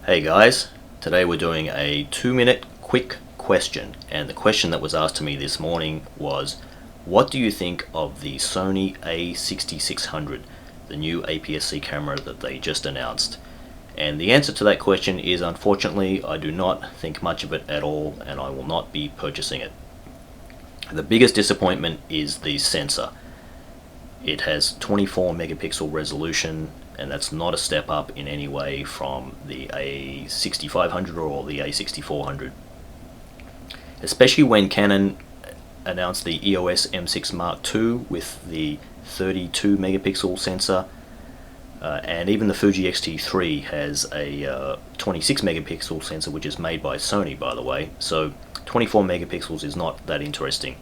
Hey guys, today we're doing a 2-minute quick question, and the question that was asked to me this morning was, what do you think of the Sony A6600, the new APS-C camera that they just announced? And the answer to that question is, unfortunately, I do not think much of it at all, and I will not be purchasing it. The biggest disappointment is the sensor. It has 24 megapixel resolution, and that's not a step up in any way from the A6500 or the A6400. Especially when Canon announced the EOS M6 Mark II with the 32 megapixel sensor, and even the Fuji X-T3 has a 26 megapixel sensor, which is made by Sony, by the way. So 24 megapixels is not that interesting,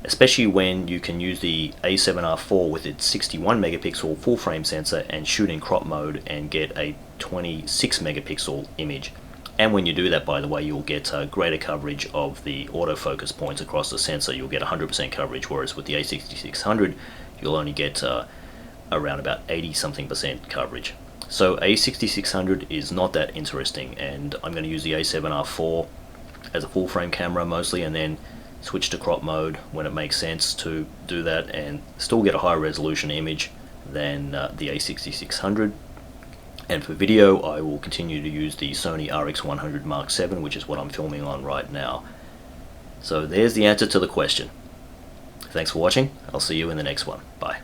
especially when you can use the A7R4 with its 61 megapixel full frame sensor and shoot in crop mode and get a 26 megapixel image. And when you do that, by the way, you'll get greater coverage of the autofocus points across the sensor. You'll get 100% coverage, whereas with the A6600 you'll only get around about 80 something percent coverage. So A6600 is not that interesting, and I'm going to use the A7R4 as a full frame camera mostly, and then switch to crop mode when it makes sense to do that, and still get a higher resolution image than the A6600. And for video, I will continue to use the Sony RX100 Mark VII, which is what I'm filming on right now. So there's the answer to the question. Thanks for watching. I'll see you in the next one. Bye.